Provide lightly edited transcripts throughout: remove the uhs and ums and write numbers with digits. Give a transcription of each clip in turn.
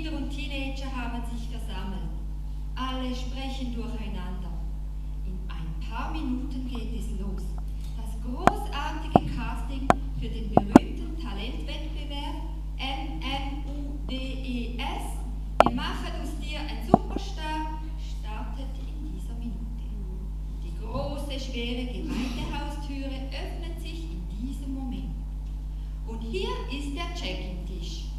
Kinder und Teenager haben sich versammelt. Alle sprechen durcheinander. In ein paar Minuten geht es los. Das großartige Casting für den berühmten Talentwettbewerb MMUDES. Wir machen aus dir ein Superstar, startet in dieser Minute. Die große, schwere Gemeindehaustüre öffnet sich in diesem Moment. Und hier ist der Check-in-Tisch.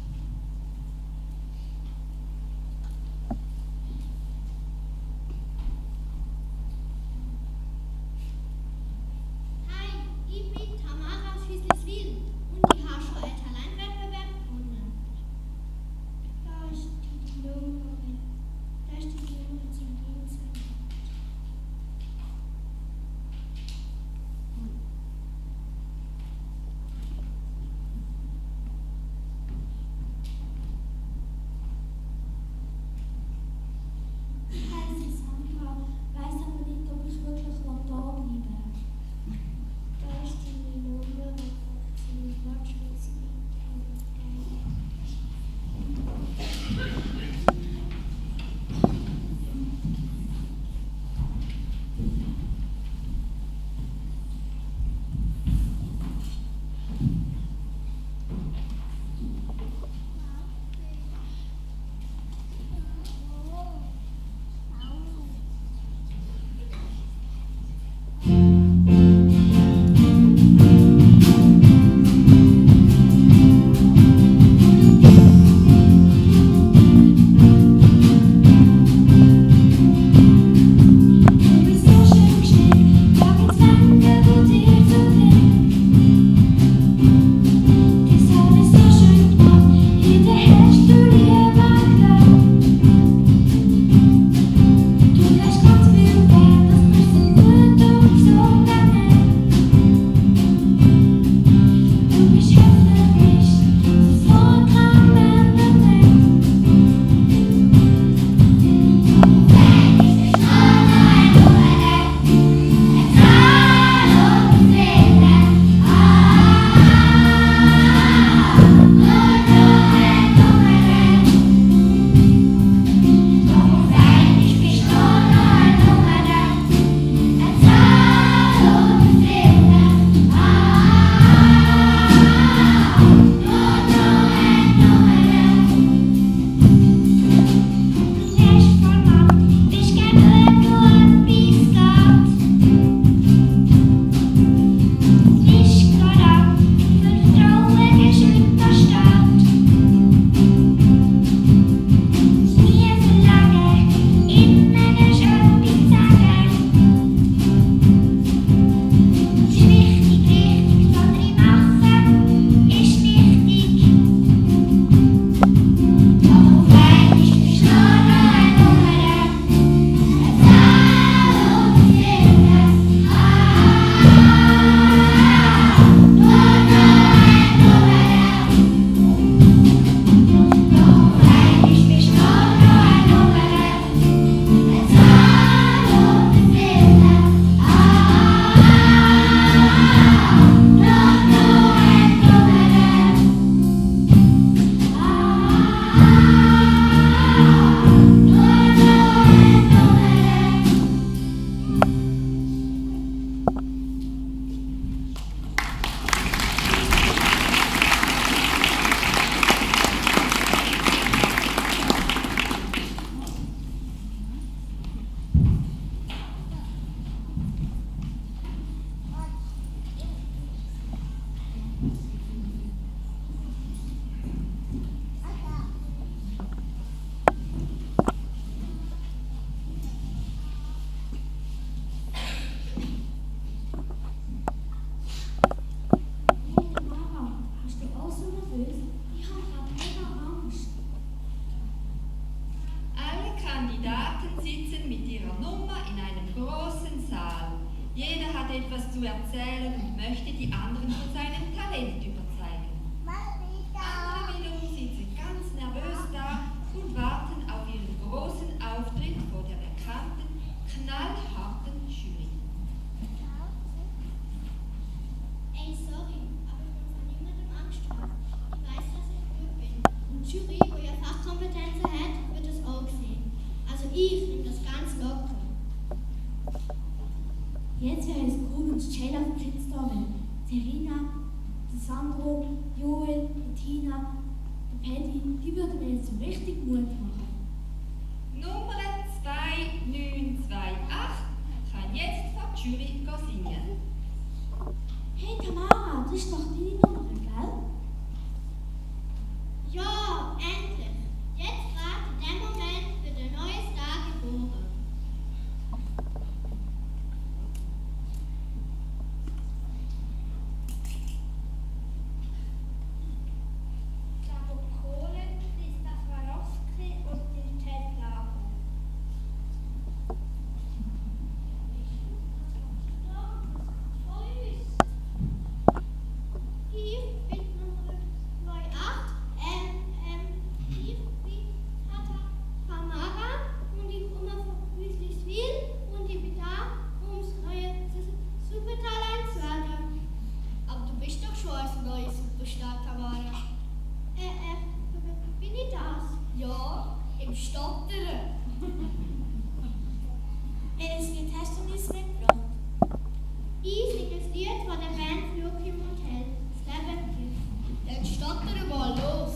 etwas zu erzählen und möchte die anderen von seinem Talent überzeugen. Andere wiederum sitzen ganz nervös da und warten auf ihren großen Auftritt vor der bekannten, knallharten Jury. Ey, sorry, aber ich muss an niemandem Angst haben. Ich weiß, dass ich gut bin. Und die Jury, wo ja Fachkompetenzen Paddy, die würde mir jetzt so richtig Mut machen. Nummer 2928 kann jetzt vor die Jury singen. Hey Tamara, das ist doch deine Nummer, gell? Ja, endlich. Jetzt gerade in dem Moment wird ein neues Tag geboren. Kohle, Christa Swarovski und den Ted Lago. Hier bin Nummer 28. Hier bin Tamara und ich komme von Wüstliswil und ich bin da, um das neue Supertalent zu werden. Aber du bist doch schon als neue Superstar, Tamara. Bin ich das? Ja, im Stottern. Welches Lied hast du uns mitgebracht? Ich singe das Lied von der Band Flug im Hotel. Das Leben hilft. Dann stottern mal los.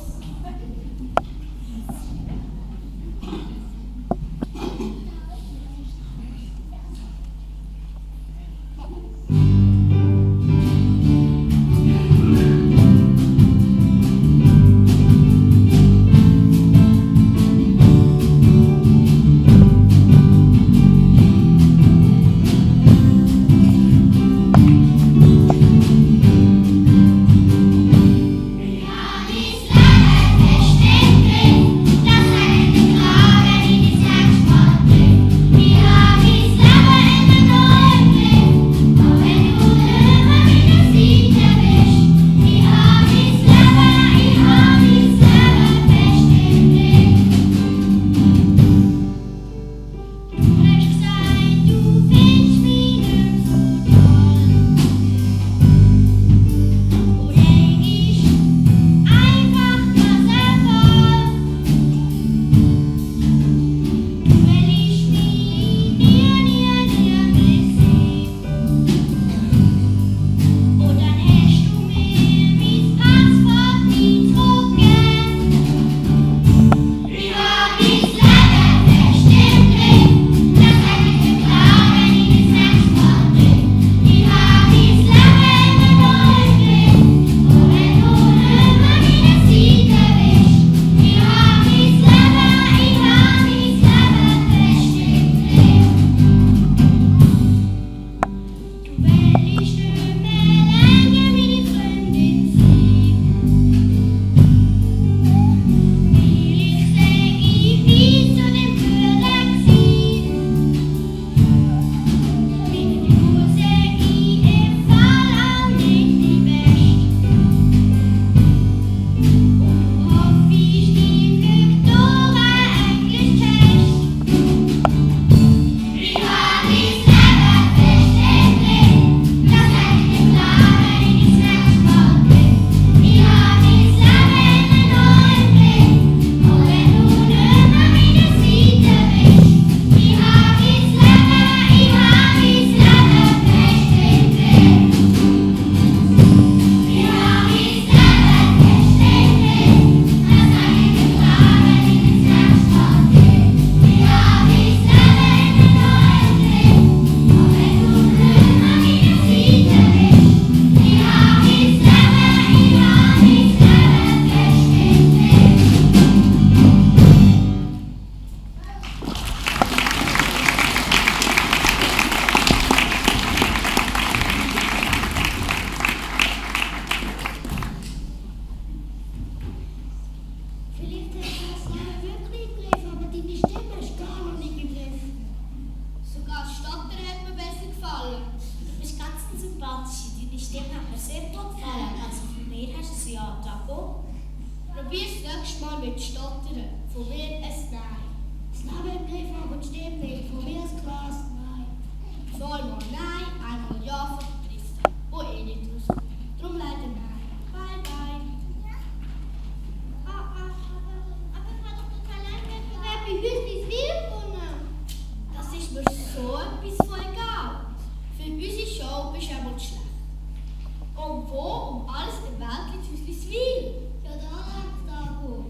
Probier's nächstes Mal mit Stottern. Von mir ein Nein. Das Leben im Griff haben und stimmt nicht. Von mir ein klares Nein. Zweimal Nein, einmal Ja von Tristan. Wo nicht rauskommt. Darum leider Nein. Bye, bye. Aber ich habe doch den Talentwettbewerb bei Wüstliswil gewonnen. Das ist mir so etwas voll egal. Für unsere Show bist du einmal schlecht. Und wo alles der Welt liegt Wüstliswil? Ja, da läuft da gut.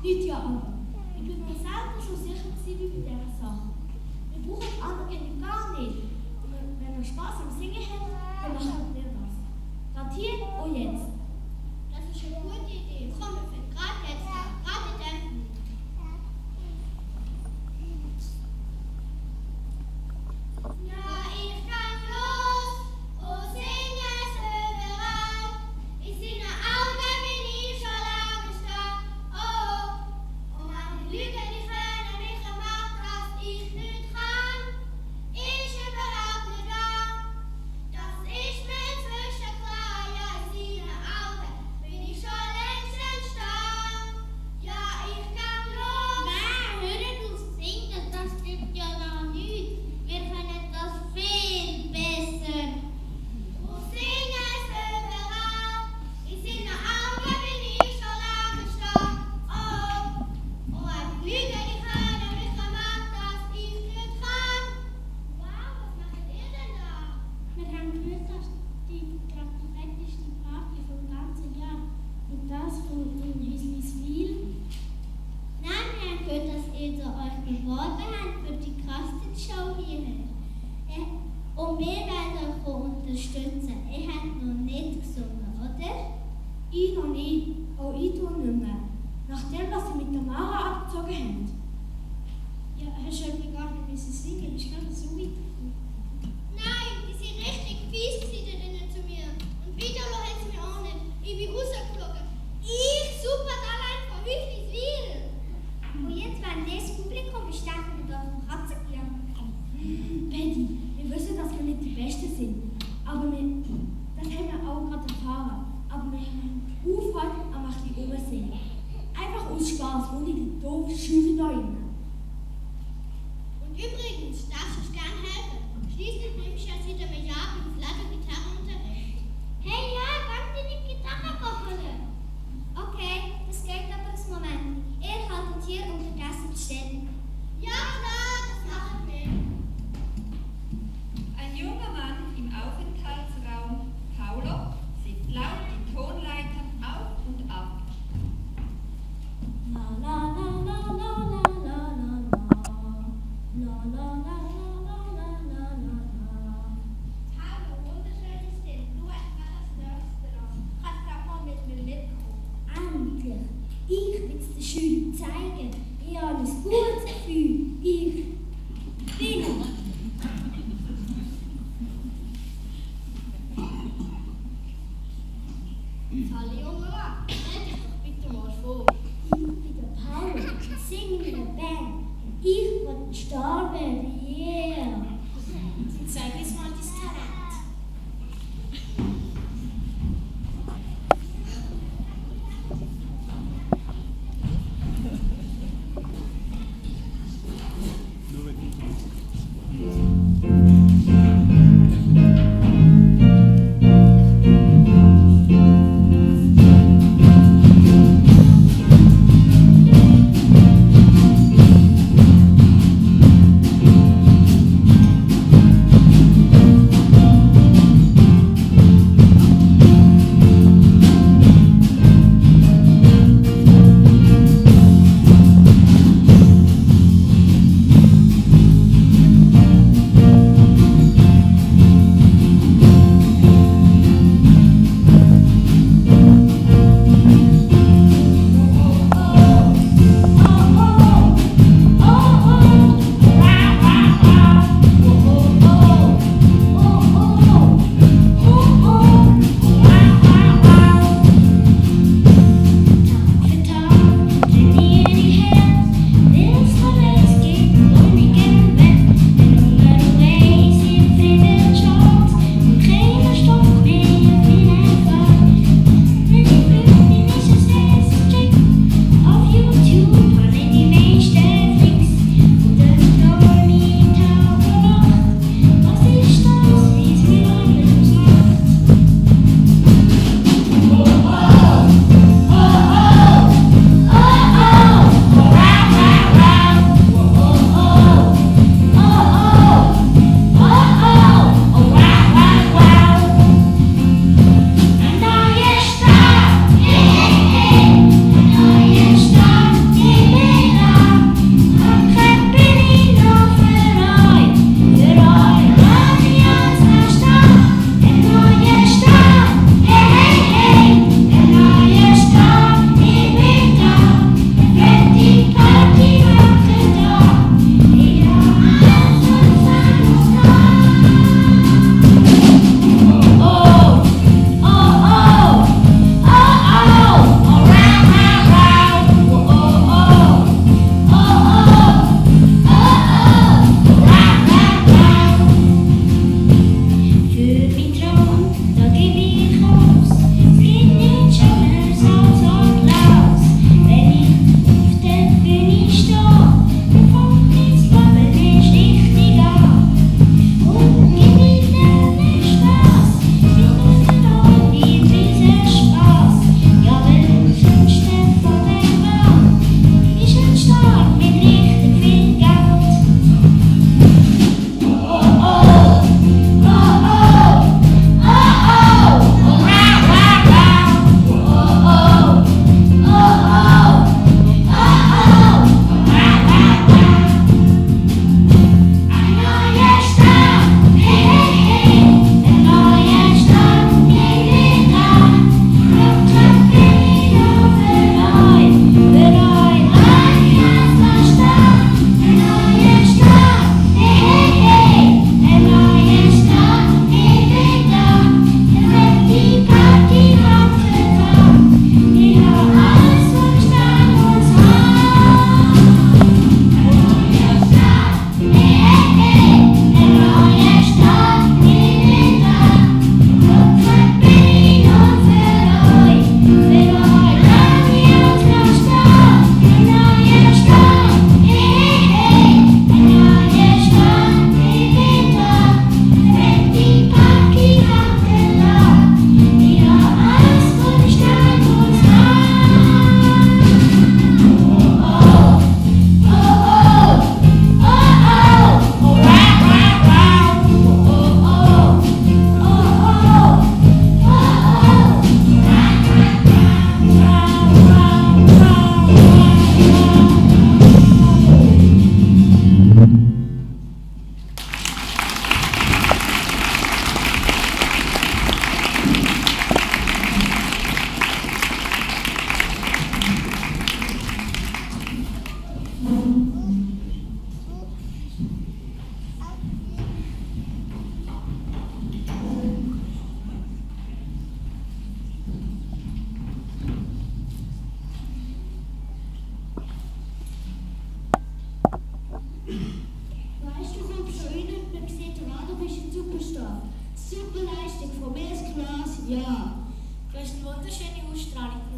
Nicht ja, aber ich bin mir selten so sicher wie bei dieser Sache. Wir brauchen andere gar nicht. Und wenn wir Spaß am Singen haben, dann machen wir das. Gerade hier und jetzt. Das ist eine gute Idee. Komm, wir fangen gerade jetzt an. Gerade in dem Lied. Ja, ich kann los und singe es überall. Ich singe auch, wenn ich schon lange stehe. Oh, und meine Lüge, die können mich machen, dass ich nicht kann. Ist überhaupt nicht wahr. Das ist mir inzwischen klar. Ja, in seinen Augen bin ich schon längst entstanden. Ja, ich kann los. Nein, hör auf singen, das stimmt ja gar nicht. Wir können das viel besser. Und singen es überall. In seinen Augen bin ich schon lange stehe. Oh, und eine Lüge, die können mich machen, dass ich nicht kann. Wow, was macht ihr denn da? Wir haben gehört, dass die fettigste Party vom ganzen Jahr und das von Hüsliswil. Nein, wir haben gehört, dass ihr euch beworben habt für die Kasten-Show hier. Und wir werden euch unterstützen. Ihr habt noch nicht gesungen, oder? Ich noch nicht. Auch ich tue nicht mehr. Nach dem, was sie mit der Mara abgezogen haben. Ja, hast du irgendwie gar nicht müssen singen? Bist du so weit? Nein, die sind richtig fies drinnen zu mir. Und Vitalo hat es mir auch nicht. Ich bin rausgeflogen. Ich, super Talent von Hüsliswil. Und jetzt, wenn das Publikum ist, denken wir auf dem Katzenklamm. Betty, wir wissen, dass wir nicht die Besten sind. Aber das haben wir auch gerade erfahren. Aber wir haben aufhalten und ein bisschen umsehen. Einfach aus Spaß, ohne die doofen Schüler da rein. Und übrigens, darfst du uns gerne helfen? Schließlich nimmst du ja seit einem Jahr mit Flagge-Gitarrenunterricht. Hey, ja, kann dir nicht Gitarre kochen? Okay, das geht aber einen Moment. Ihr haltet hier unterdessen still. Ja, klar, das machen wir. Ein junger Mann im Aufenthaltsraum, Paulo, singt laut die Tonleitern auf und ab. La la la la la la la la la la la la la la. Paulo, wunderschöne Stimme. Du hast mal das Nächste dran. Kannst du auch mal mit mir mitkommen? Endlich! Ich will es den Schülern zeigen. Ich habe ein gutes Gefühl. Ich bin. Hallo Junge, stell dich doch bitte mal vor. Ich bin der Paul, ich singe in einer Band. Ich will ein Star werden, yeah. Zeig uns mal dein Talent.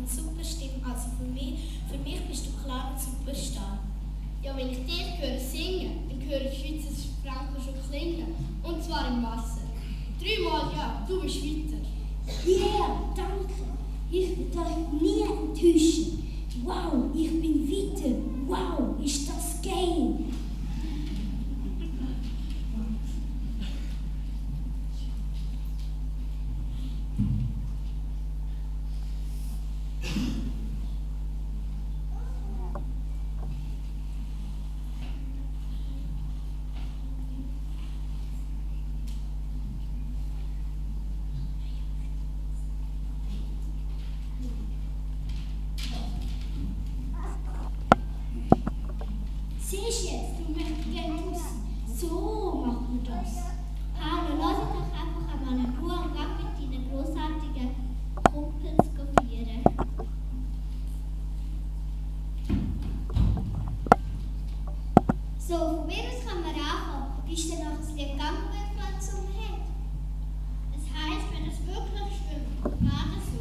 eine super Stimme. Also für mich bist du klar ein Superstar. Ja, wenn ich dich höre singen, dann höre ich Schweizer Franken schon klingen. Und zwar im Wasser. 3 Mal ja, du bist weiter. Yeah, danke. Ich werde euch nie enttäuschen. Wow, ich bin weiter. Wow, ist das geil. Siehst du jetzt, du möchtest gerne raus. So macht man das. Hallo, lass uns doch einfach einmal in Ruhe und geh mit deinen grossartigen Kumpels feiern. So, von mir aus kann man anfangen. Wie ist denn noch das Lied gegangen, wenn man gesungen hat? Es heisst, wenn es wirklich stimmt, war das so.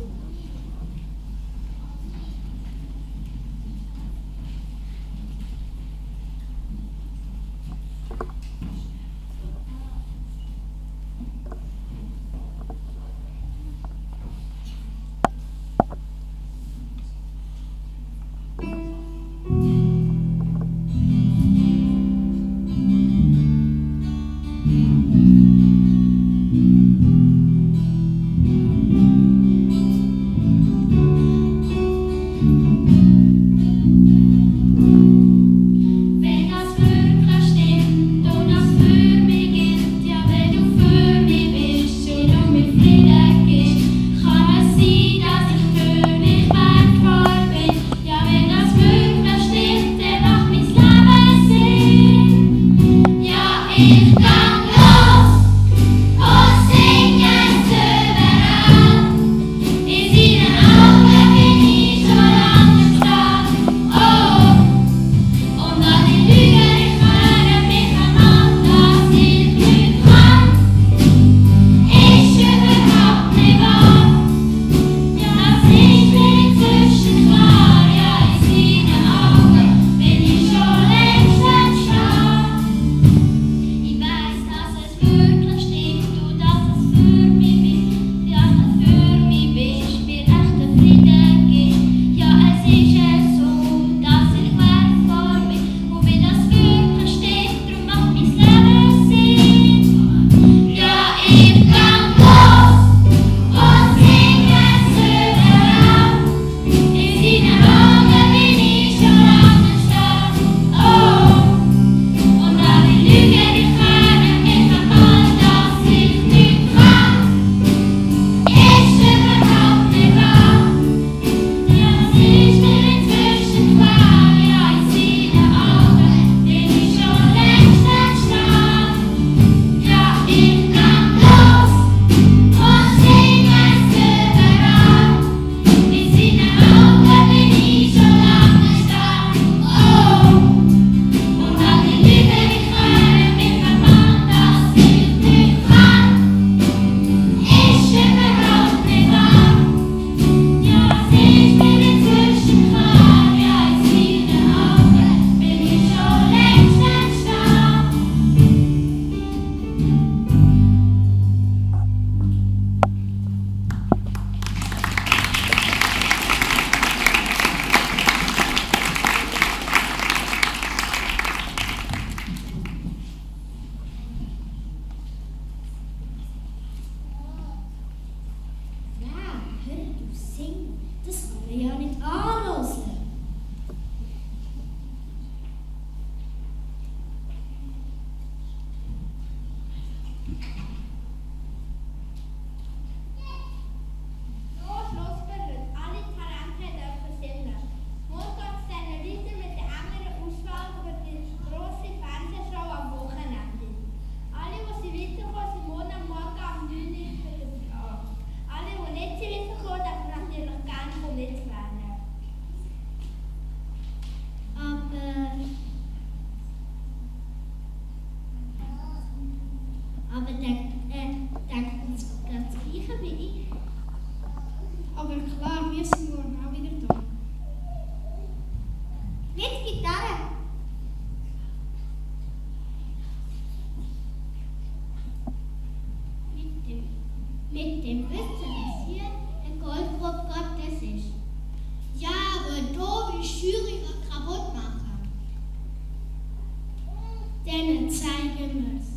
zeigen wir es.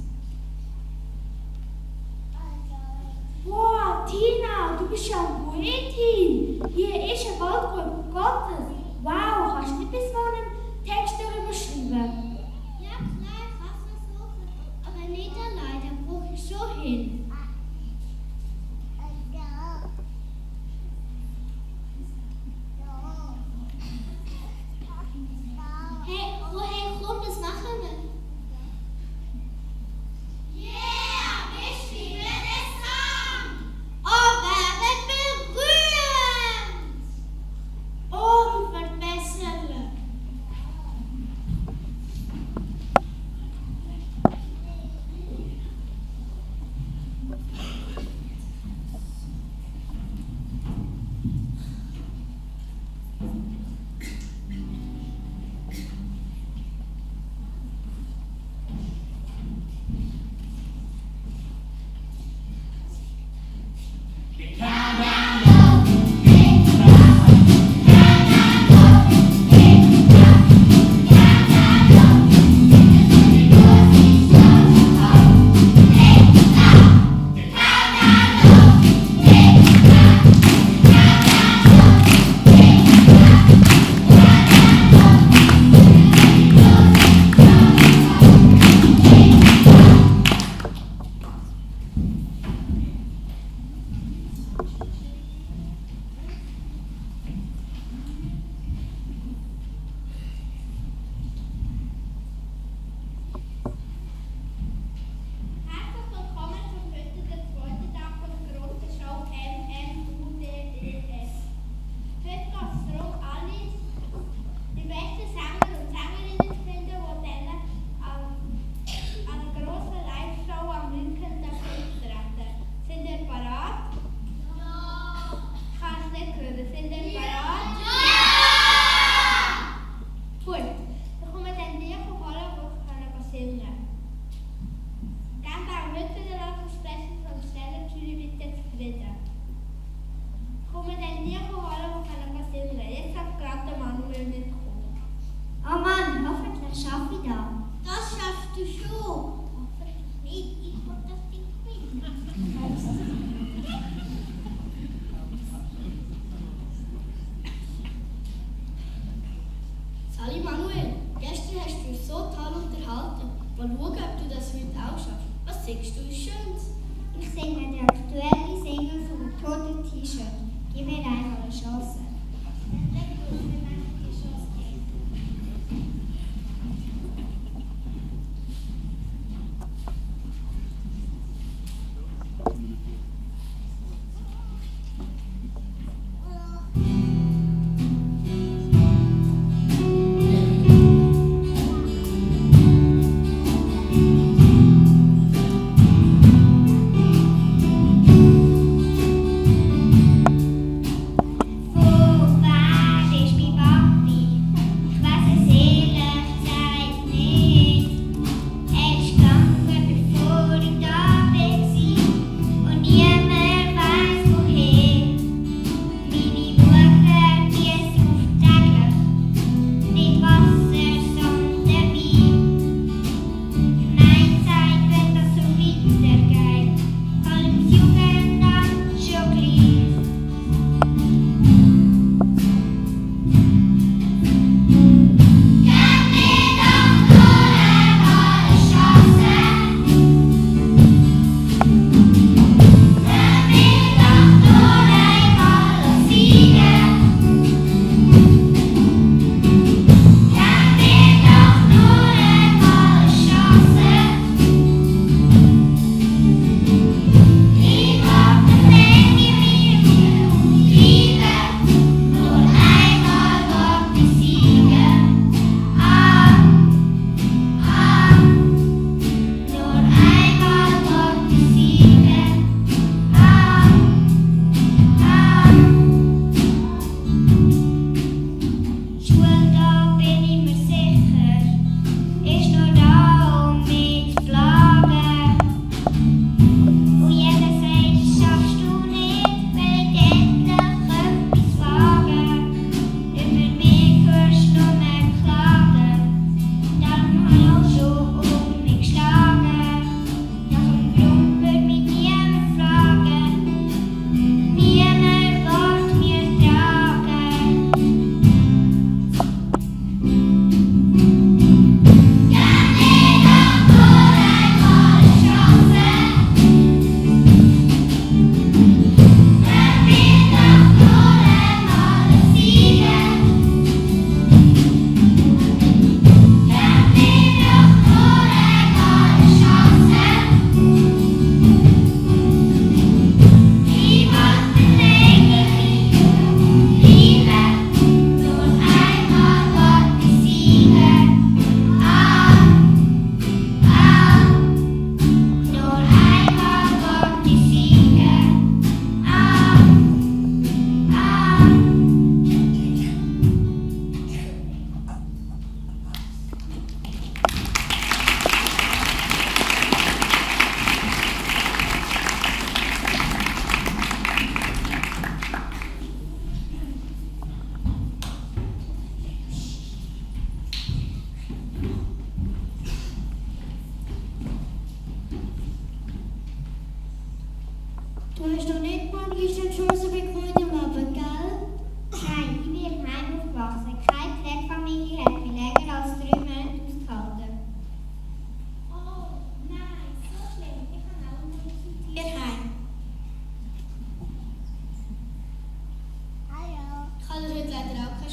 Wow, Tina, du bist ja eine Poetin. Hier ist ein Waldgrube Gottes. Wow, kannst du nicht bis morgen einen Text darüber schreiben? Ja, klar, ich kann es versuchen. Aber nicht allein, da brauche ich schon Hilfe. Hey, komm, das machen wir. Yeah, wir schreiben es an. Aber berührend. Und verbessern. Herzlich willkommen zum heute der zweiten Tag von der grossen Show MMUDES. Heute geht es darum, alle die besten Sänger und Sängerinnen zu finden, die dann an einer grossen Live-Show am 19. auftreten. Sind ihr bereit? Ja! Ich kann es nicht hören. Sind ihr bereit? Ja! Gut, dann kommen wir dann die holen, die singen können. Ganz auch heute wieder versprechen von Stellenjury bitte zufrieden. Kommen dann die holen, die können singen. Jetzt hat gerade der Manuel mitgekommen. Oh Mann, hoffentlich schaffe ich das. Das schaffst du schon. Hoffentlich nicht. Ich hoffe, dass ich gewinne. Sali Manuel, gestern hast du uns so toll unterhalten. Mal schauen, ob du das heute auch schaffst. Was singst du Schönes? Ich singe die aktuelle Single von der Toten T-Shirt. Gib mir einfach eine Chance.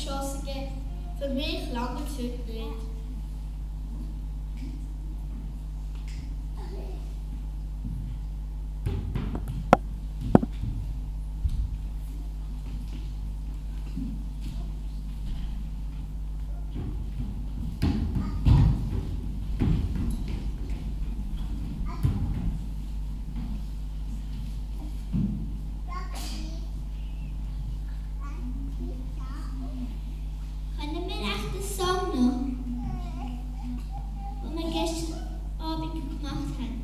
geschossen geben. Für mich lange es heute nicht. Können wir echt den Song noch, den wir gestern Abend gemacht haben?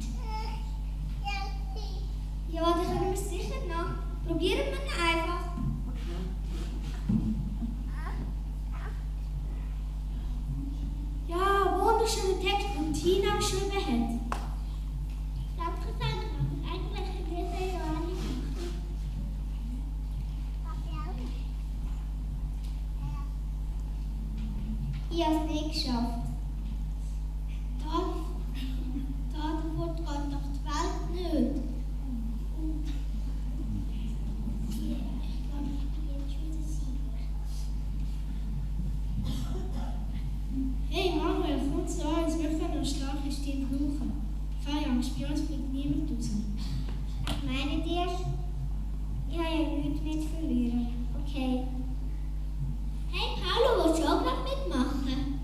Ja, den können wir sicher noch. Probieren wir ihn einfach. Ja, wunderschöner Text, den Tina geschrieben hat. Danke, Sandra. Eigentlich haben wir sehr alle gemacht. Ich habe es nicht geschafft. Da wird gerade noch die Welt nicht. Ich glaube, ich bin jetzt schon der Sieger. Hey Manuel, komm zu uns, wir können eine starke Stimme brauchen. Keine Angst, bei uns bringt niemand raus. Was meint ihr? Ich habe ja nichts mehr zu verlieren. Okay. Hey Paolo, willst du auch gerade mitmachen?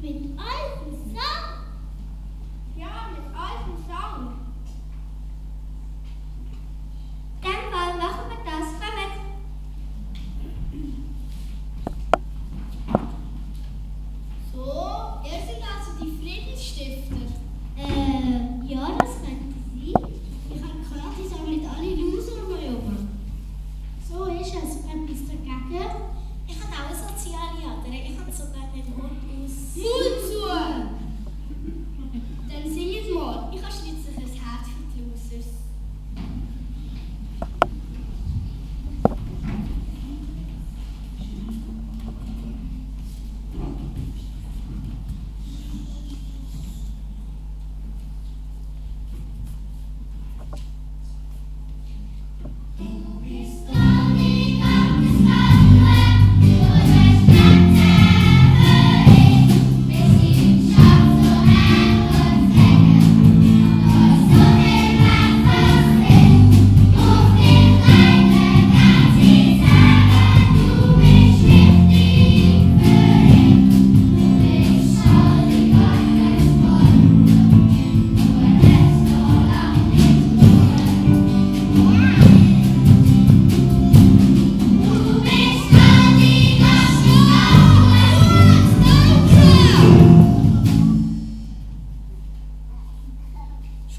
Mit eurem Song? Ja, mit eurem Song. In dem Fall machen wir das. Kommt! So, ihr seid also die Friedensstifter. Ja, das könnte sein. Ich habe gehört, ihr sammelt alle Loser neu oben. So ist es. Etwas dagegen? Ich habe auch eine soziale Ader. Ich habe sogar den Hund aus. Mut zu! Dann singet mal. Ich habe schließlich ein Herz für die Losers.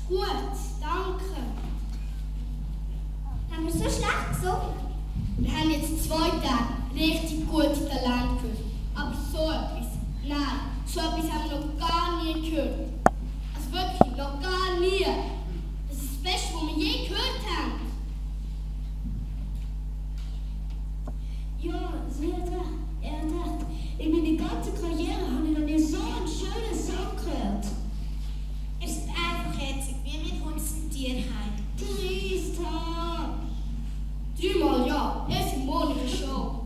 Gut, danke. Haben wir so schlecht gesungen? Wir haben jetzt 2 Tage richtig gute Talente gehört. Aber so etwas, nein, so etwas haben wir noch gar nie gehört. Also wirklich, noch gar nie. Das ist das Beste, was wir je gehört haben. Ja, sie hat recht. Er hat recht. In meiner ganzen Karriere habe ich noch nie so einen schönen Song gehört. Es ist einfach herzig, wie mit uns ein Tierheim. Trista! 3-mal ja, ihr seid Monika schon.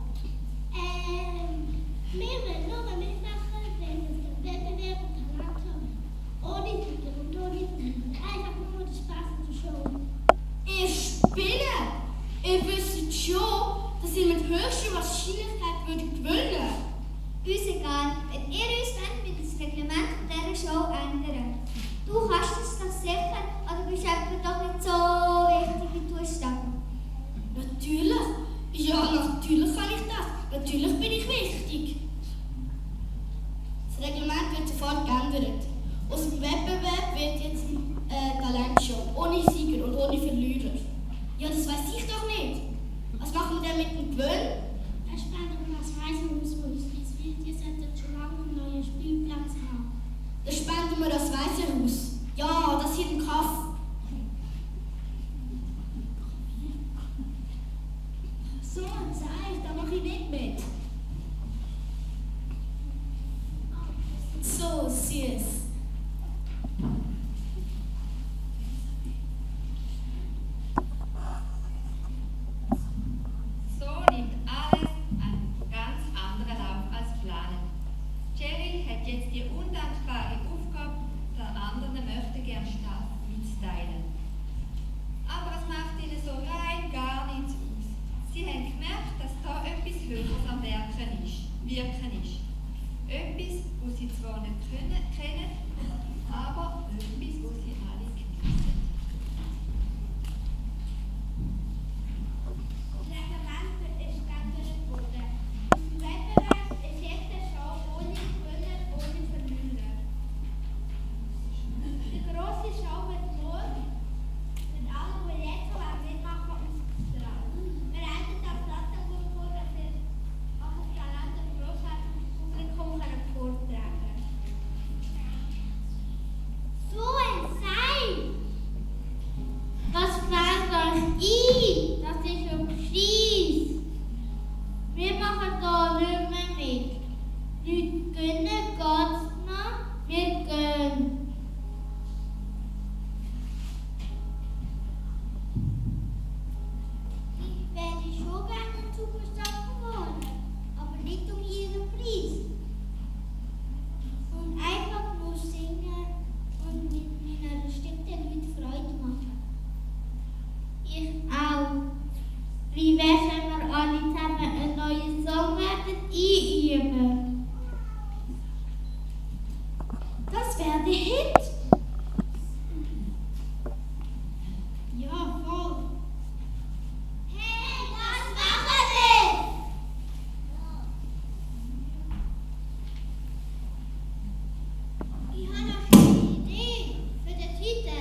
Wir wollen nur mitmachen, wenn wir den Wettbewerb und Talent haben. Ohne Titel und ohne Titel. Einfach nur den Spaß an der Show. Ihr spinnt! Ihr wisst schon, dass ihr mit höchster Wahrscheinlichkeit gewinnen würdet. Uns egal. Wenn ihr uns wollt, wird das Reglement dieser Show ändern. Du kannst es doch sicher, oder bist du doch nicht so wichtig wie du es sagst? Natürlich. Ja, natürlich kann ich das. Natürlich bin ich wichtig. Das Reglement wird sofort geändert. Aus dem Wettbewerb wird jetzt Talentshow. Ohne Sieger und ohne Verlierer. Ja, das weiß ich doch nicht. Was machen wir denn mit dem Gewinn? Da spenden wir das Waisenhaus aus. Wir sollten schon lange einen neuen Spielplatz haben. Dann spenden wir das Weiße Haus. Ja, das hier im Kaff. So, zeig, da mache ich nicht mit. So süß. So nimmt alles einen ganz anderen Lauf als geplant. Cheryl hat jetzt die undankbare Aufgabe, der anderen möchte gern Staff mitzuteilen. Aber es macht ihnen so rein gar nichts aus. Sie haben gemerkt, dass da etwas Höheres am Wirken ist. Etwas, was sie zwar nicht kennen, aber etwas, was sie alle genießen. Das Reglement ist geändert worden. Im Wettbewerb ist jetzt eine Show ohne Gewinner, ohne Verlierer. Die grosse Show wird morgen mit allen, die jetzt schon mitmachen, ausgestrahlt. Wir hätten das Plattenbuch vor, dass wir auch das Talent im grossartigen Publikum vortragen. So ein Sein! Was fällt euch ein? Das ist ein Preis. Wir machen da nicht mehr mit. Nicht gönnen geht's noch. Wir gehen. Ich wäre schon gerne Superstar geworden, aber nicht um jeden Preis. Und einfach nur singen und mit meiner Stimme Leuten Freude machen. Ich auch. Wie wär's, wenn wir alle zusammen einen neuen Song werden einüben? nicht? Ja, voll. Hey, was machen wir? Ich habe noch schon eine Idee für den Titel.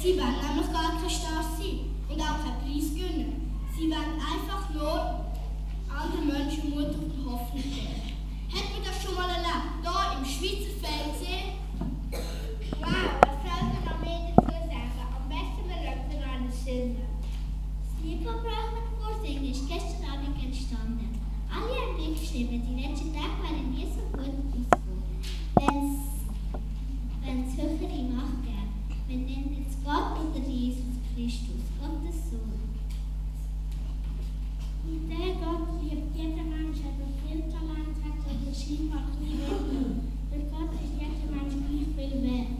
Sie wollen nämlich gar kein Star sein und auch keinen Preis gewinnen. Sie wollen einfach nur anderen Menschen Mut und Hoffnung geben. Hat man das schon mal erlebt, hier im Schweizer Fernsehen? Wow, was soll man noch mehr dazu sagen? Am besten wir lassen einen Singen. Das Lied, das wir vorsingen, ist gestern Abend entstanden. Alle haben mitgeschrieben, die letzten Tage waren nie so gut ausgegangen. Wenn es höhere Macht gäbe, wir nennen es Gott oder Jesus Christus, Gottes Sohn. Und der Gott liebt jeder Mensch, der viel Talent hat oder scheinbar viel. Für Gott ist jeder Mensch gleich viel wert.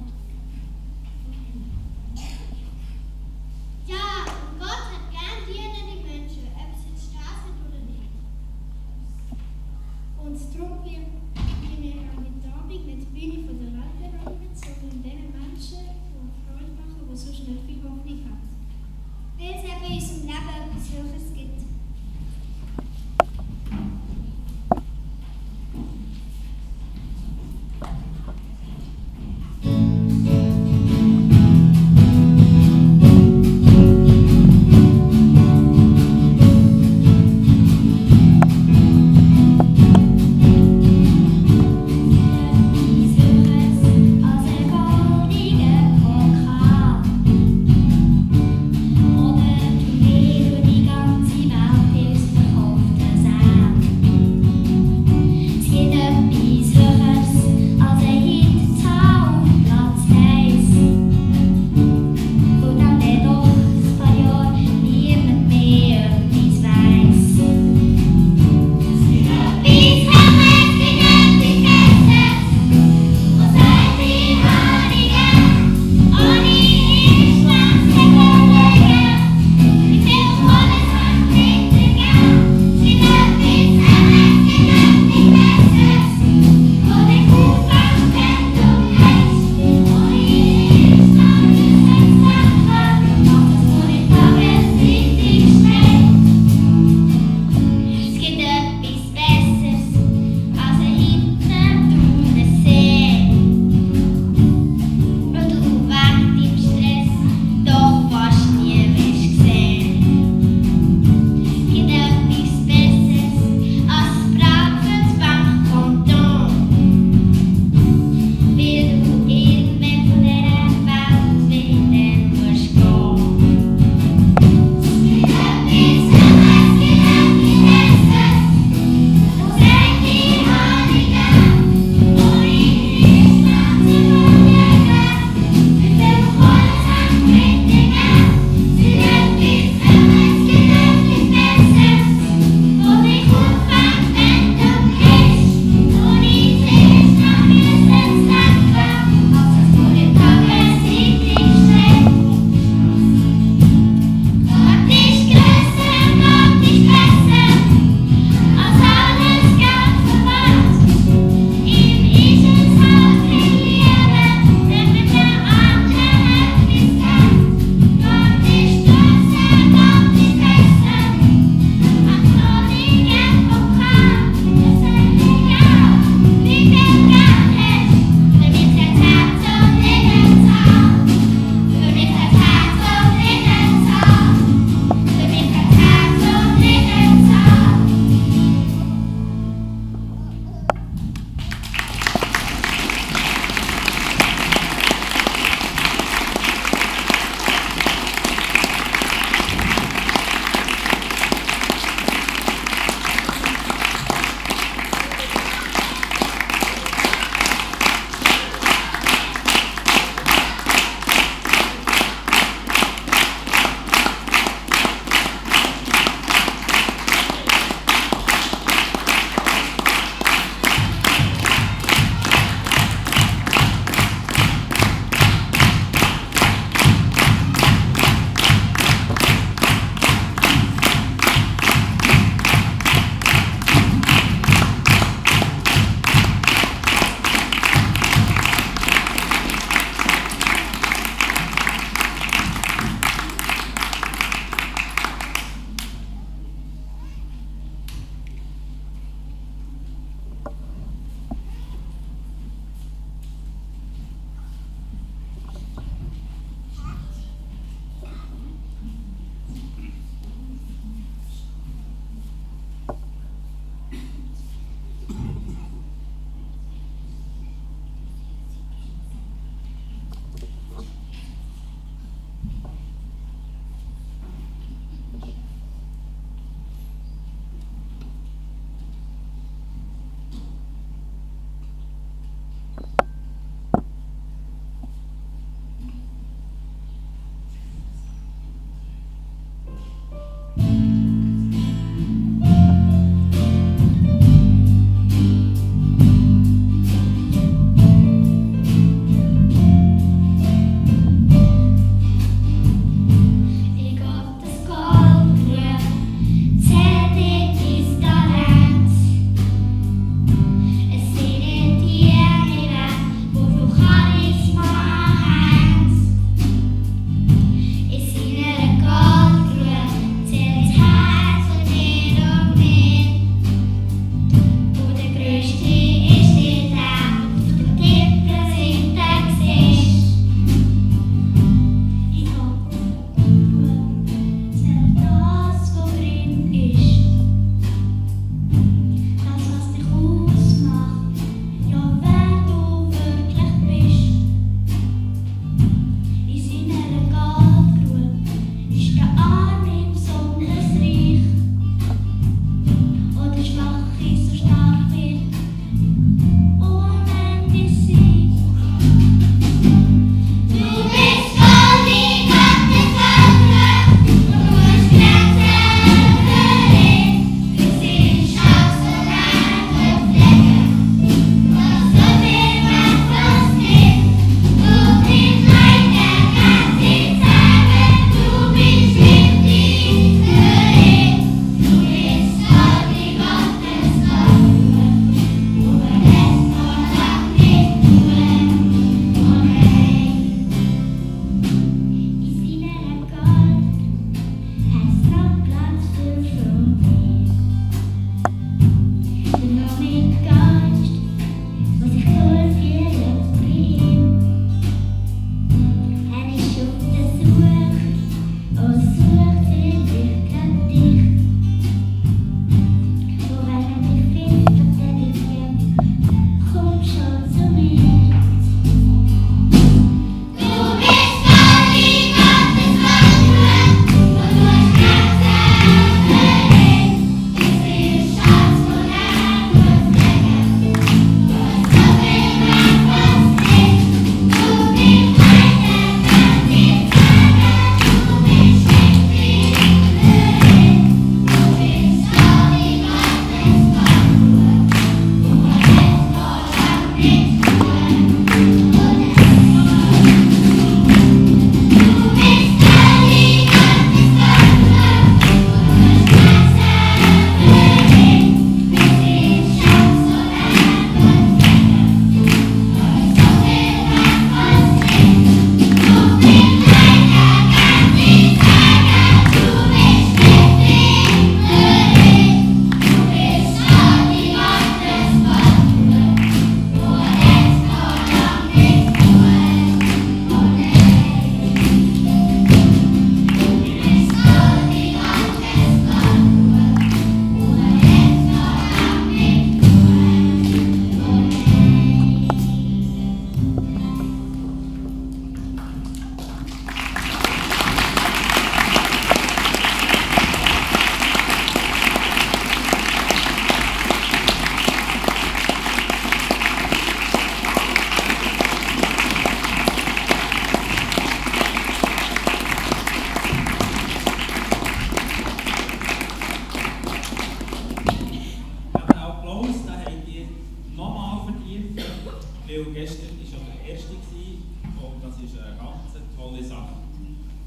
Ja, und Gott hat gern dienende Menschen, ob es jetzt Straßen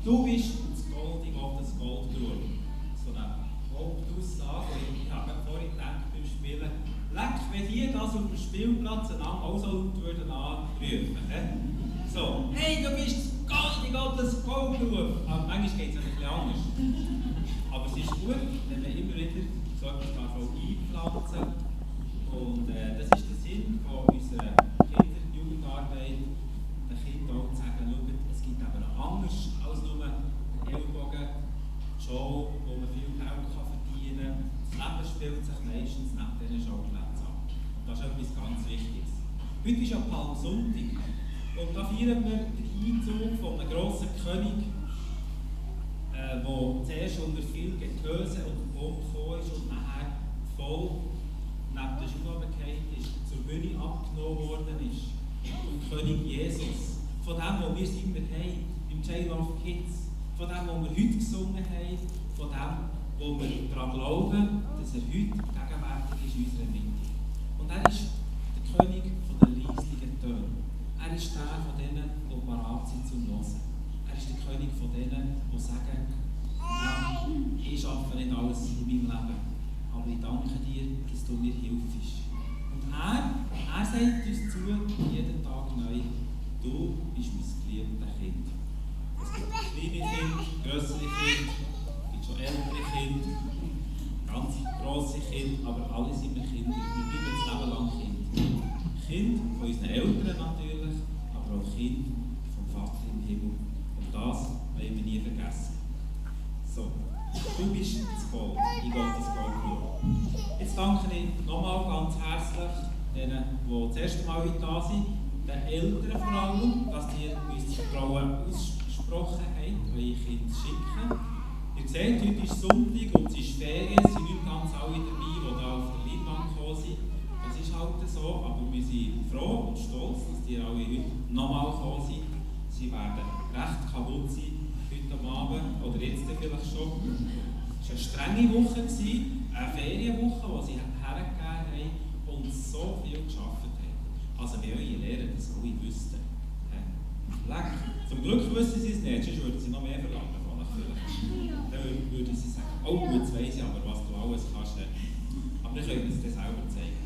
Du bist das Gold in Gottes Goldgrube. So eine Hauptaussage. Ich habe vorhin gedacht beim Spielen, leck, wenn die das auf dem Spielplatz einander auch so laut würden anrufen. So, hey, du bist das Gold in Gottes Goldgrube. Aber manchmal geht es ein bisschen anders. Aber es ist gut, wenn man immer wieder so etwas einpflanzen kann. Und das ist der Sinn von unserer Kinder-Jugendarbeit, den Kindern auch zu sagen, schaut, es gibt aber anders als nur den Ellbogen, Show, wo man viel Geld verdienen kann. Das Leben spielt sich meistens neben diesen Schauplätzen ab. Und das ist etwas ganz Wichtiges. Heute ist ja Palmsonntag und da feiern wir den Einzug von einem grossen König, der zuerst unter viel Getöse und Pomp gekommen ist und nachher voll neben der Schulabenkeit ist, zur Bühne abgenommen worden ist. Vom König Jesus. Von dem, was wir immer haben, im Jail of Kids. Von dem, was wir heute gesungen haben. Von dem, wo wir daran glauben, dass er heute gegenwärtig ist in unserer Mitte. Und er ist der König der leislichen Töne. Er ist der von denen, die parat sind zum Hören. Er ist der König von denen, die sagen, ja, ich schaffe nicht alles in meinem Leben, aber ich danke dir, dass du mir hilfst. Und er sagt uns zu, jeden Tag neu, du bist mein geliebtes Kind. Es gibt kleine Kinder, grössere Kinder, es gibt schon ältere Kinder, ganz grosse Kinder, aber alle sind wir Kinder. Wir bleiben das Leben lang Kind. Kind von unseren Eltern natürlich, aber auch Kind vom Vater im Himmel. Und das wollen wir nie vergessen. So, du bist das Gold, ich gehe das Gold schauen. Jetzt danke ich nochmal ganz herzlich denen, die das erste Mal heute da sind, den Eltern vor allem, dass die uns das Vertrauen ausgesprochen haben, eure Kinder zu schicken. Ihr seht, heute ist Sonntag und es ist Ferien, es sind nicht ganz alle dabei, die hier auf der Leinwand gekommen sind. Das ist halt so, aber wir sind froh und stolz, dass die alle heute nochmal gekommen sind. Sie werden recht kaputt sein heute Abend oder jetzt vielleicht schon. Es war eine strenge Woche, eine Ferienwoche, die sie hergegeben haben und so viel gearbeitet haben. Also wenn eure Lehrer das alle wüssten. Leck. Zum Glück wissen sie es nicht, sonst würden sie noch mehr verlangen von euch vielleicht. Dann würden sie sagen, oh, jetzt weiss ich aber, was du alles kannst. Aber dann könnt ihr es dir selber zeigen.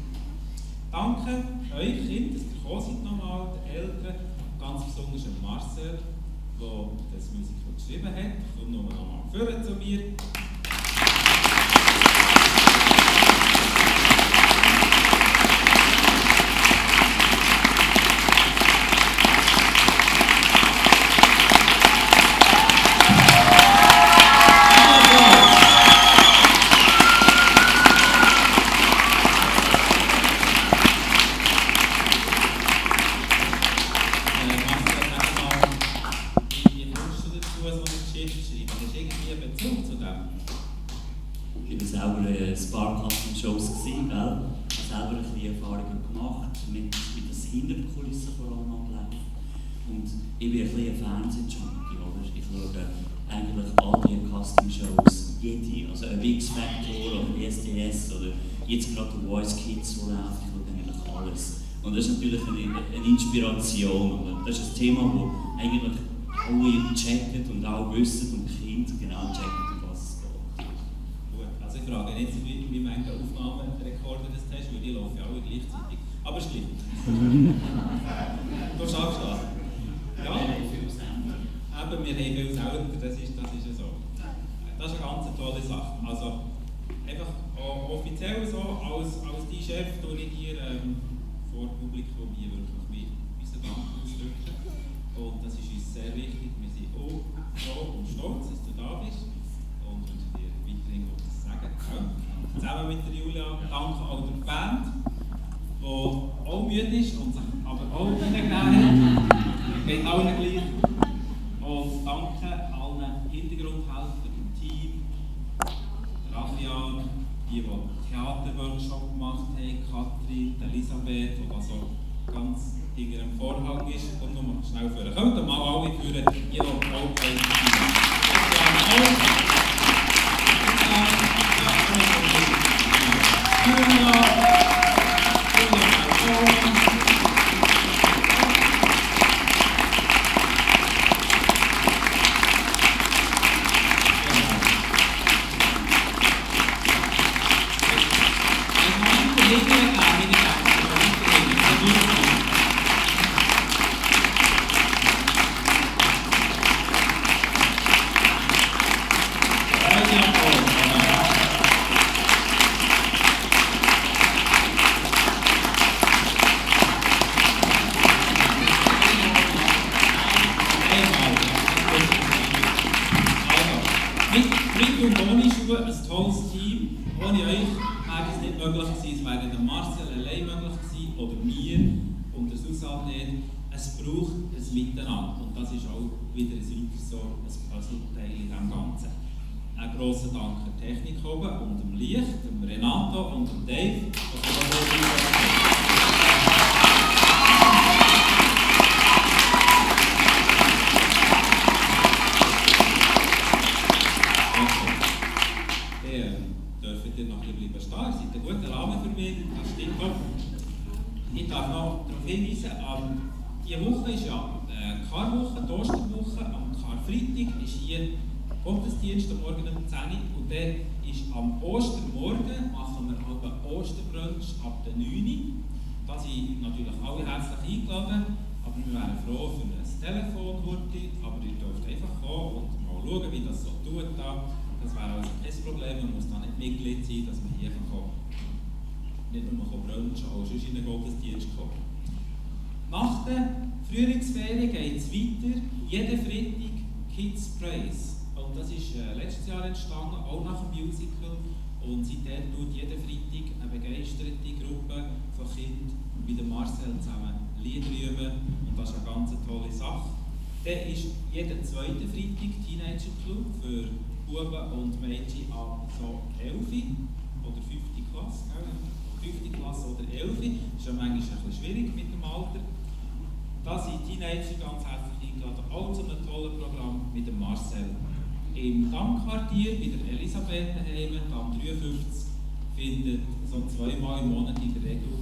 Danke euch Kinder, dass ihr gekommen seid nochmal, den Eltern, ganz besonders dem Marcel, der das Musical geschrieben hat. Kommt nochmal vorne zu mir. Ich bin ein bisschen ein Fernsehjunkie, oder? Ich schaue eigentlich all die Castingshows, jede, also ein X-Factor oder SDS oder jetzt gerade The Voice Kids, die läuft, ich schaue eigentlich alles. Und das ist natürlich eine Inspiration, oder? Das ist ein Thema, das eigentlich alle checken und auch wissen und die Kinder genau checken, um was es geht. Gut, also ich frage nicht, wie viele Aufnahmerekorde das hast, weil die laufen alle gleichzeitig. Aber es ist gleich. Du schaffst das. Ja, wir haben viel Sender. Eben, wir haben viel Sender, das ist ja so. Das ist eine ganz tolle Sache. Also, einfach offiziell so, als dein Chef, tue ich dir vor Publikum hier wirklich unseren Dank ausdrücken. Und das ist uns sehr wichtig. Wir sind auch froh und stolz, dass du da bist. Und wünschen dir weiterhin Gutes Sagen. Zusammen mit der Julia danke auch der Band, die auch müde ist und sich aber auch reingegeben hat. Geht allen gleich. Und danke allen Hintergrundhelfern im Team, der Adrian, die Theaterworkshop gemacht haben, Katrin, Elisabeth, die also ganz hinter dem Vorhang ist. Und nochmal schnell führen. Kommt mal alle führen, ihr noch auch wäre es nicht möglich gewesen, es wäre nicht Marcel allein möglich gewesen, oder mir und der Susanne nicht. Es braucht ein Miteinander und das ist auch wieder ein weiteres so ein Puzzleteil in dem Ganzen. Einen grossen Dank an die Technik oben und dem Licht, dem Renato und dem Dave. Dürft ihr noch ein bisschen stehen, ihr seid ein guter Rahmen für mich, das stimmt auch. Ich darf noch darauf hinweisen, diese Woche ist ja Karwoche, die Osterwoche, am Karfreitag ist hier Gottesdienst am Morgen um 10 Uhr und dann ist am Ostermorgen, machen wir halt einen Osterbrunch ab der 9 Uhr. Da sind natürlich alle herzlich eingeladen, aber wir wären froh für ein Telefon heute, aber ihr dürft einfach kommen und mal schauen, wie das so tut da. Das wäre also kein Problem, man muss da nicht Mitglied sein, dass man hier kommen kann. Nicht nur brunchen, auch sonst in den Gottesdienst kommen. Nach der Frühlingsferien geht es weiter, jeden Freitag Kids Praise. Und das ist letztes Jahr entstanden, auch nach dem Musical. Und seitdem tut jeden Freitag eine begeisterte Gruppe von Kindern mit dem Marcel zusammen Lieder üben. Und das ist eine ganz tolle Sache. Dann ist jeden zweiten Freitag Teenager Club für Buben und Mädchen ab so 11 oder 5. Klasse. 5. Klasse oder 11. Das ist ja manchmal ein bisschen schwierig mit dem Alter. Da sind Teenager ganz herzlich eingeladen, auch zu einem tollen Programm mit dem Marcel. Im Dammquartier bei der Elisabeth daheim, Damm 53, findet so 2-mal im Monat in der Regel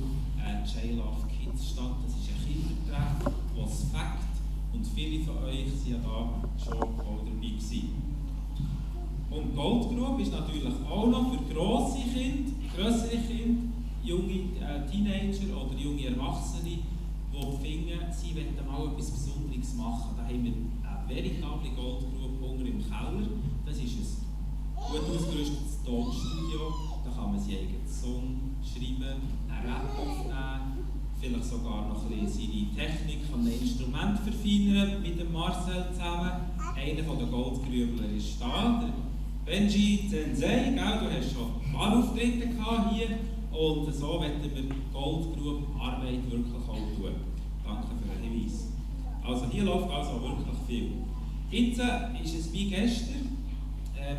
J-Love Kids statt. Das ist ein Kindertreff, das Fakt. Und viele von euch waren ja da schon auch dabei gewesen. Und Goldgrube ist natürlich auch noch für grosse Kinder, grössere Kinder, junge Teenager oder junge Erwachsene, die finden, sie wollen mal etwas Besonderes machen. Da haben wir eine veritable Goldgrube unten im Keller. Das ist ein gut ausgerüstetes Tonstudio. Da kann man seinen eigenen Song schreiben, einen Rap aufnehmen, vielleicht sogar noch ein bisschen seine Technik an einem Instrument verfeinern mit dem Marcel zusammen. Einer der Goldgrübler ist da, der Benji Sensei, du hast schon ein paar Auftritte hier und so wollen wir Goldgrube-Arbeit wirklich auch tun. Danke für den Hinweis. Also hier läuft also wirklich viel. Jetzt ist es wie gestern.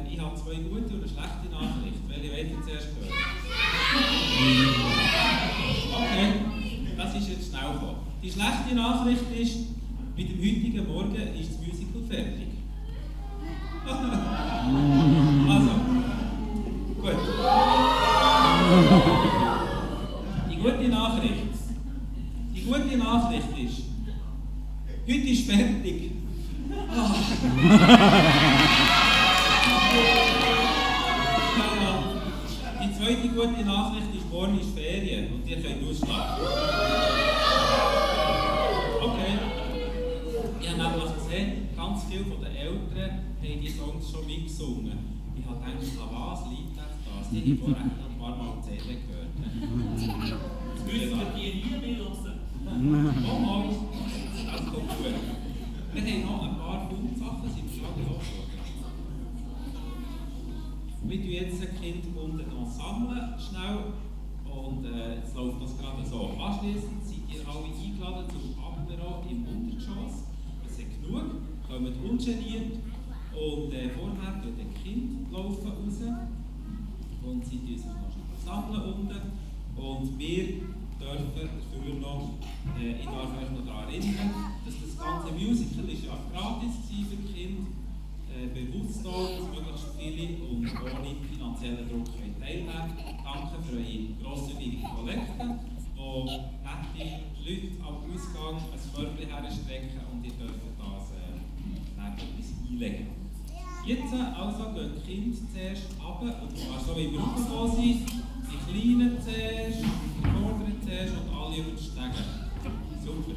Ich habe 2 gute und eine schlechte Nachricht. Welche wollt ihr zuerst hören? Okay, das ist jetzt schnell gekommen. Die schlechte Nachricht ist, mit dem heutigen Morgen ist das Musical fertig. Also, gut. Die gute Nachricht ist, heute ist fertig. Die zweite gute Nachricht ist, morgen ist Ferien und ihr könnt ausschlafen. Okay. Ich habe nämlich gesehen, ganz viele von den Eltern haben die Songs schon mitgesungen. Ich habe gedacht, an was liegt das? Die habe ich vorher ein paar Mal CD gehört. Das müssen wir die nie mehr hören. Oh mal, das kommt gut. Wir haben noch ein paar Fundsachen, sind wir schon hochgeschaut. Wir tun jetzt ein Kind unten noch sammeln, schnell. Und jetzt läuft das gerade so. Anschliessend seid ihr alle eingeladen zum Apero im Untergeschoss. Es ist genug, kommt ungeniert. Und vorher geht ein Kind laufen raus. Und sie tun sich noch schnell sammeln unten. Und wir dürfen dafür noch, ich darf euch noch daran erinnern, dass das ganze Musical ist ja gratis war für die Kinder. Bewusst auch, dass möglichst viele und ohne finanziellen Druck teilnehmen. Danke für eure grosszügige Kollekte, wo nette Leute am Ausgang ein Körbchen herstrecken und ihr dürft das etwas einlegen. Jetzt also gehen die Kinder zuerst runter, und zwar so wie wir rausgekommen sind. Die Kleinen zuerst, die Vorderen zuerst und alle über die Stege. Super.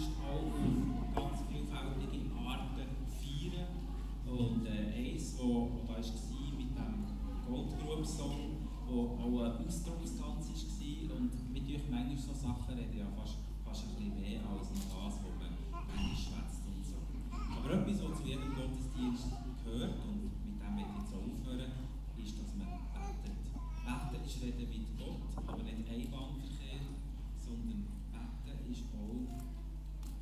Gottesdienst auch auf ganz vielfältige Arten feiern. Und eins, das da war mit dem Goldgrub-Song, wo auch ein Ausdruckstanz war. Und mit euch manchmal so Sachen reden ja fast ein bisschen mehr als noch das, was man manchmal schwätzt und so. Aber etwas, was zu jedem Gottesdienst gehört, und mit dem möchte ich jetzt auch aufhören, ist, dass man betet. Beten ist Reden mit Gott, aber nicht Einbahnverkehr, sondern Beten ist auch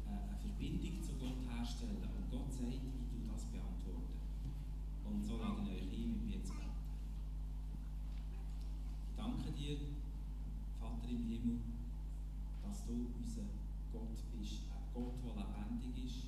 eine Verbindung zu Gott herstellen. Und Gott sagt, ich tue das beantworten. Und so lade ich euch ein, mit mir zu beten. Ich danke dir, Vater im Himmel, dass du unser Gott bist, ein Gott, der lebendig ist,